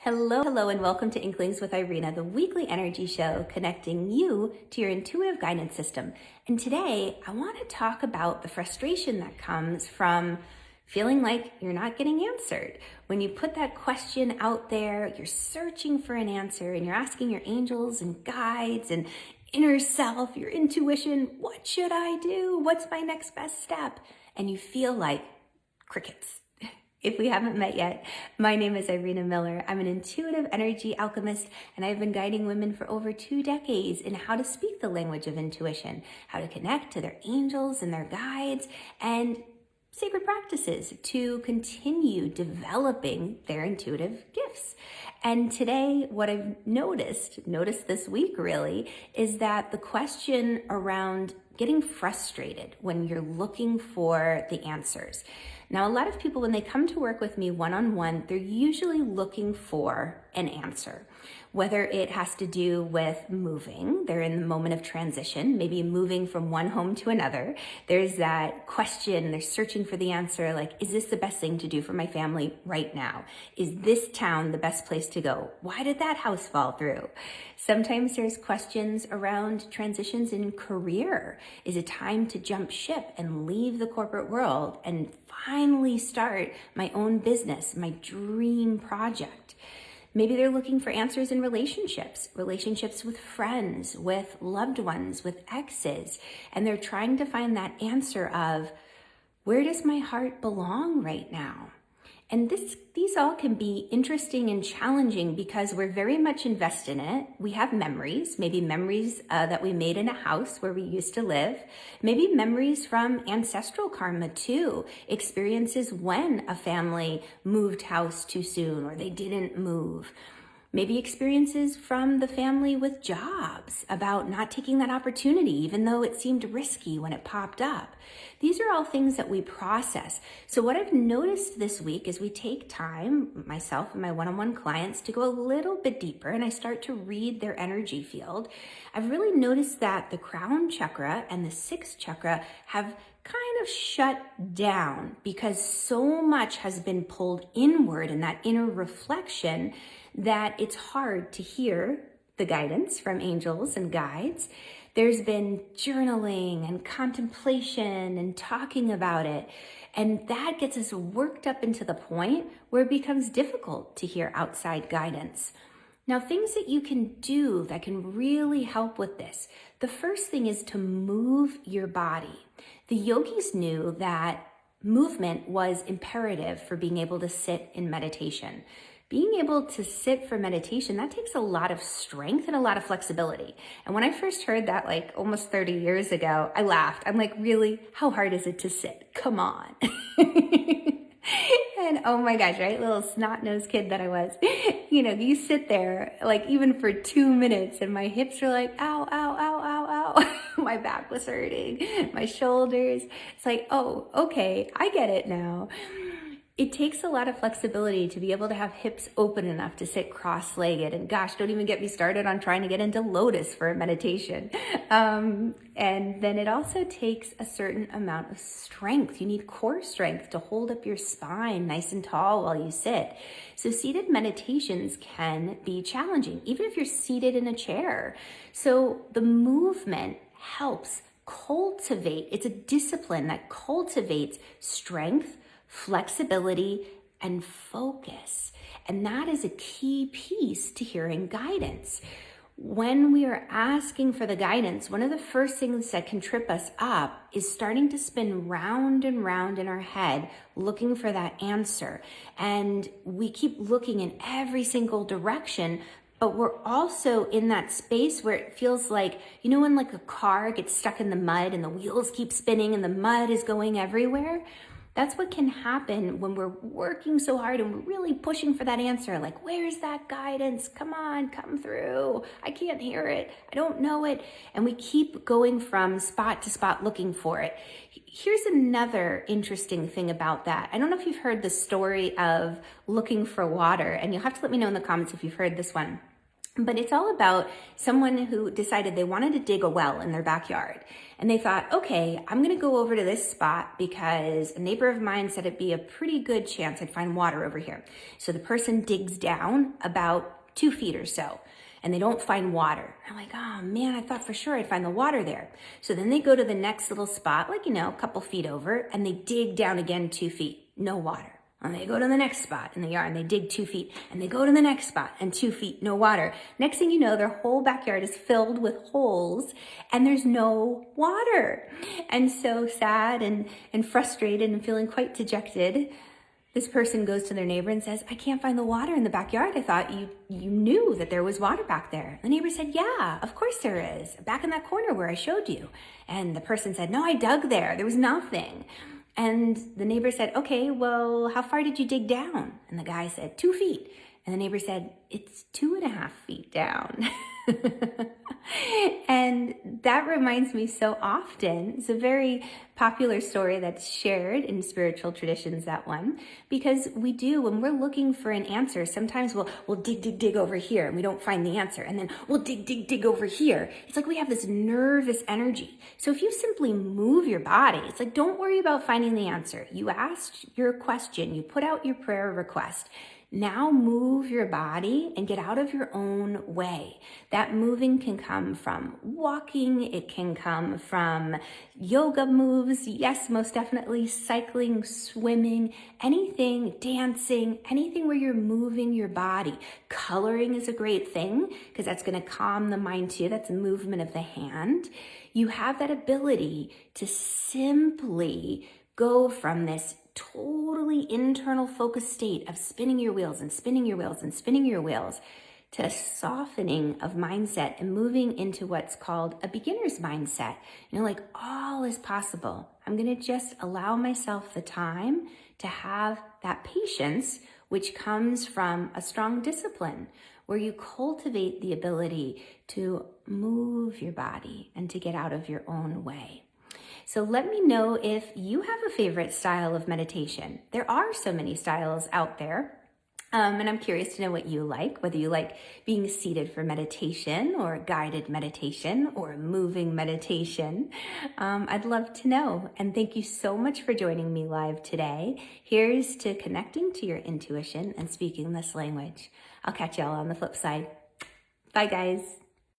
Hello, and welcome to Inklings with Irena, the weekly energy show connecting you to your intuitive guidance system. And today, I want to talk about the frustration that comes from feeling like you're not getting answered. When you put that question out there, you're searching for an answer and you're asking your angels and guides and inner self, your intuition, what should I do? What's my next best step? And you feel like crickets. If we haven't met yet, my name is Irena Miller. I'm an intuitive energy alchemist, and I've been guiding women for over 2 decades in how to speak the language of intuition, how to connect to their angels and their guides, and sacred practices to continue developing their intuitive gifts. And today, what I've noticed this week really, is that the question around getting frustrated when you're looking for the answers. Now, a lot of people, when they come to work with me one-on-one, they're usually looking for an answer, whether it has to do with moving. They're in the moment of transition, maybe moving from one home to another. There's that question, they're searching for the answer, like, is this the best thing to do for my family right now? Is this town the best place to go? Why did that house fall through? Sometimes there's questions around transitions in career. Is it time to jump ship and leave the corporate world and finally start my own business, my dream project? Maybe they're looking for answers in relationships with friends, with loved ones, with exes, and they're trying to find that answer of, where does my heart belong right now? And these all can be interesting and challenging because we're very much invested in it. We have memories, maybe memories that we made in a house where we used to live, maybe memories from ancestral karma too, experiences when a family moved house too soon or they didn't move. Maybe experiences from the family with jobs about not taking that opportunity, even though it seemed risky when it popped up. These are all things that we process. So what I've noticed this week is we take time, myself and my one-on-one clients, to go a little bit deeper, and I start to read their energy field. I've really noticed that the crown chakra and the sixth chakra have kind of shut down because so much has been pulled inward in that inner reflection that it's hard to hear the guidance from angels and guides. There's been journaling and contemplation and talking about it. And that gets us worked up into the point where it becomes difficult to hear outside guidance. Now, things that you can do that can really help with this. The first thing is to move your body. The yogis knew that movement was imperative for being able to sit in meditation. Being able to sit for meditation, that takes a lot of strength and a lot of flexibility. And when I first heard that, like almost 30 years ago, I laughed. I'm like, really? How hard is it to sit? Come on. And oh my gosh, right? Little snot-nosed kid that I was. You know, you sit there like even for 2 minutes and my hips are like, ow, ow, ow, ow, ow. My back was hurting, my shoulders. It's like, oh, okay, I get it now. It takes a lot of flexibility to be able to have hips open enough to sit cross-legged. And gosh, don't even get me started on trying to get into lotus for a meditation. And then it also takes a certain amount of strength. You need core strength to hold up your spine nice and tall while you sit. So seated meditations can be challenging, even if you're seated in a chair. So the movement helps cultivate. It's a discipline that cultivates strength, flexibility, and focus. And that is a key piece to hearing guidance. When we are asking for the guidance, one of the first things that can trip us up is starting to spin round and round in our head, looking for that answer. And we keep looking in every single direction, but we're also in that space where it feels like, you know, when like a car gets stuck in the mud and the wheels keep spinning and the mud is going everywhere? That's what can happen when we're working so hard and we're really pushing for that answer. Like, where's that guidance? Come on, come through. I can't hear it. I don't know it. And we keep going from spot to spot looking for it. Here's another interesting thing about that. I don't know if you've heard the story of looking for water, and you'll have to let me know in the comments if you've heard this one. But it's all about someone who decided they wanted to dig a well in their backyard. And they thought, okay, I'm going to go over to this spot because a neighbor of mine said it'd be a pretty good chance I'd find water over here. So the person digs down about 2 feet or so, and they don't find water. I'm like, oh man, I thought for sure I'd find the water there. So then they go to the next little spot, like, a couple feet over, and they dig down again 2 feet, no water. And they go to the next spot in the yard and they dig 2 feet, and they go to the next spot and 2 feet, no water. Next thing you know, their whole backyard is filled with holes and there's no water. And so sad and frustrated and feeling quite dejected, this person goes to their neighbor and says, I can't find the water in the backyard. I thought you knew that there was water back there. The neighbor said, yeah, of course there is, back in that corner where I showed you. And the person said, no, I dug there. There was nothing. And the neighbor said, okay, well, how far did you dig down? And the guy said, 2 feet. And the neighbor said, it's 2.5 feet down. And that reminds me so often. It's a very popular story that's shared in spiritual traditions, that one, because we do, when we're looking for an answer, sometimes we'll dig over here and we don't find the answer. And then we'll dig over here. It's like we have this nervous energy. So if you simply move your body, it's like, don't worry about finding the answer. You asked your question, you put out your prayer request. Now move your body and get out of your own way. That moving can come from walking. It can come from yoga moves. Yes, most definitely cycling, swimming, anything, dancing, anything where you're moving your body. Coloring is a great thing because that's going to calm the mind too. That's a movement of the hand. You have that ability to simply go from this totally internal focused state of spinning your wheels and spinning your wheels and spinning your wheels to a softening of mindset and moving into what's called a beginner's mindset. Like all is possible. I'm going to just allow myself the time to have that patience, which comes from a strong discipline where you cultivate the ability to move your body and to get out of your own way. So let me know if you have a favorite style of meditation. There are so many styles out there. And I'm curious to know what you like, whether you like being seated for meditation or guided meditation or moving meditation. I'd love to know. And thank you so much for joining me live today. Here's to connecting to your intuition and speaking this language. I'll catch y'all on the flip side. Bye, guys.